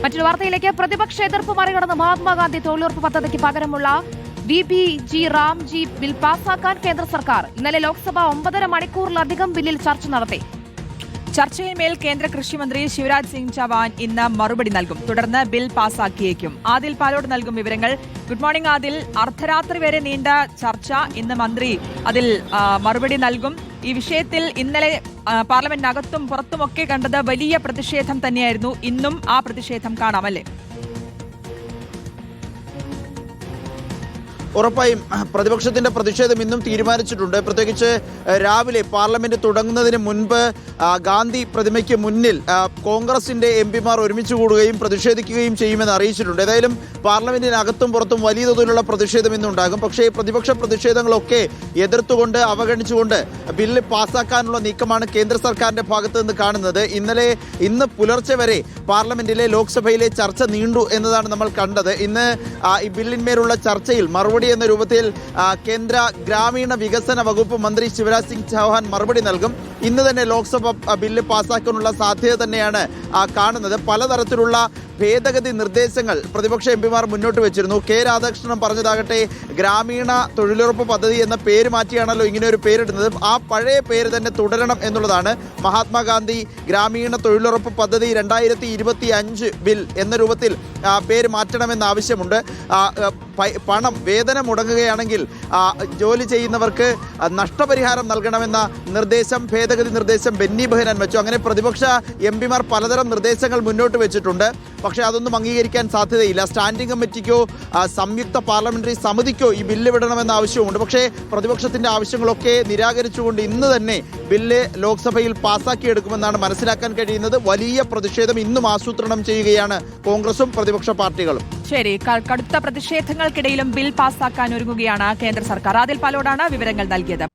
മറ്റൊരു വാർത്തയിലേക്ക് പ്രതിപക്ഷ എതിർപ്പ് മറികടന്ന് മഹാത്മാഗാന്ധി തൊഴിലുറപ്പ് പദ്ധതിക്ക് പകരമുള്ള VBG റാംജി ബിൽ പാസാക്കാൻ കേന്ദ്ര സർക്കാർ. ഇന്നലെ ലോക്സഭ 9.5 മണിക്കൂറിലധികം ബില്ലിൽ ചർച്ച നടത്തി. ചർച്ചയിന്മേൽ കേന്ദ്ര കൃഷിമന്ത്രി ശിവരാജ് സിംഗ് ചൌഹാൻ ഇന്ന് മറുപടി നൽകും. തുടർന്ന് ബിൽ പാസാക്കിയേക്കും. ആദിൽ പാലോട് നൽകും വിവരങ്ങൾ. Good morning Adil. അർദ്ധരാത്രി വരെ നീണ്ട ചർച്ച. ഇന്ന് മന്ത്രി അതിൽ മറുപടി നൽകും. ഈ വിഷയത്തിൽ ഇന്നലെ പാർലമെന്റിനകത്തും പുറത്തുമൊക്കെ കണ്ടത് വലിയ പ്രതിഷേധം തന്നെയായിരുന്നു. ഇന്നും ആ പ്രതിഷേധം കാണാമല്ലേ? ഉറപ്പായും പ്രതിപക്ഷത്തിന്റെ പ്രതിഷേധം ഇന്നും തീരുമാനിച്ചിട്ടുണ്ട്. പ്രത്യേകിച്ച് രാവിലെ പാർലമെന്റ് തുടങ്ങുന്നതിന് മുൻപ് ഗാന്ധി പ്രതിമയ്ക്ക് മുന്നിൽ കോൺഗ്രസിന്റെ എംപിമാർ ഒരുമിച്ച് കൂടുകയും പ്രതിഷേധിക്കുകയും ചെയ്യുമെന്ന് അറിയിച്ചിട്ടുണ്ട്. ഏതായാലും പാർലമെന്റിനകത്തും പുറത്തും വലിയ തോതിലുള്ള പ്രതിഷേധം ഇന്നുണ്ടാകും. പക്ഷേ പ്രതിപക്ഷ പ്രതിഷേധങ്ങളൊക്കെ എതിർത്തുകൊണ്ട് അവഗണിച്ചുകൊണ്ട് ബില്ല് പാസ്സാക്കാനുള്ള നീക്കമാണ് കേന്ദ്ര സർക്കാരിന്റെ ഭാഗത്ത് നിന്ന് കാണുന്നത്. ഇന്ന് പുലർച്ചെ വരെ പാർലമെന്റിലെ ലോക്സഭയിലെ ചർച്ച നീണ്ടു എന്നതാണ് നമ്മൾ കണ്ടത്. ഇന്ന് ഈ ബില്ലിന്മേലുള്ള ചർച്ചയിൽ മറുപടി എന്ന രൂപത്തിൽ കേന്ദ്ര ഗ്രാമീണ വികസന വകുപ്പ് മന്ത്രി ശിവരാജ് സിംഗ് ചൌഹാൻ മറുപടി നൽകും. ഇന്ന് തന്നെ ലോക്സഭ ബില്ല് പാസ്സാക്കാനുള്ള സാധ്യത തന്നെയാണ് കാണുന്നത്. പലതരത്തിലുള്ള ഭേദഗതി നിർദ്ദേശങ്ങൾ പ്രതിപക്ഷ എംപിമാർ മുന്നോട്ട് വെച്ചിരുന്നു. കെ രാധാകൃഷ്ണൻ പറഞ്ഞതാകട്ടെ, ഗ്രാമീണ തൊഴിലുറപ്പ് പദ്ധതി എന്ന പേര് മാറ്റിയാണല്ലോ ഇങ്ങനെ ഒരു പേരിടുന്നത്. ആ പഴയ പേര് തന്നെ തുടരണം എന്നുള്ളതാണ്. മഹാത്മാഗാന്ധി ഗ്രാമീണ തൊഴിലുറപ്പ് പദ്ധതി 2025 ബിൽ എന്ന രൂപത്തിൽ പേര് മാറ്റണമെന്ന ആവശ്യമുണ്ട്. പണം വേതനം മുടങ്ങുകയാണെങ്കിൽ ജോലി ചെയ്യുന്നവർക്ക് നഷ്ടപരിഹാരം നൽകണമെന്ന നിർദ്ദേശം, ഭേദഗതി നിർദ്ദേശം ബെന്നി ബെഹനാൻ വെച്ചു. അങ്ങനെ പ്രതിപക്ഷ എംപിമാർ പലതരം നിർദ്ദേശങ്ങൾ മുന്നോട്ട് വെച്ചിട്ടുണ്ട്. പക്ഷേ അതൊന്നും അംഗീകരിക്കാൻ സാധ്യതയില്ല. സ്റ്റാൻഡിംഗ് കമ്മിറ്റിക്കോ സംയുക്ത പാർലമെന്ററി സമിതിക്കോ ഈ ബില്ല് വിടണമെന്ന ആവശ്യമുണ്ട്. പക്ഷേ പ്രതിപക്ഷത്തിന്റെ ആവശ്യങ്ങളൊക്കെ നിരാകരിച്ചുകൊണ്ട് ഇന്ന് തന്നെ ബില്ല് ലോക്സഭയിൽ പാസ്സാക്കിയെടുക്കുമെന്നാണ് മനസ്സിലാക്കാൻ കഴിയുന്നത്. വലിയ പ്രതിഷേധം ഇന്നും ആസൂത്രണം ചെയ്യുകയാണ് കോൺഗ്രസും പ്രതിപക്ഷ പാർട്ടികളും. ശരി, കടുത്ത പ്രതിഷേധങ്ങൾക്കിടയിലും ബിൽ പാസ്സാക്കാൻ ഒരുങ്ങുകയാണ് കേന്ദ്ര സർക്കാർ. ആദിൽ പാലോടാണ് വിവരങ്ങൾ നൽകിയത്.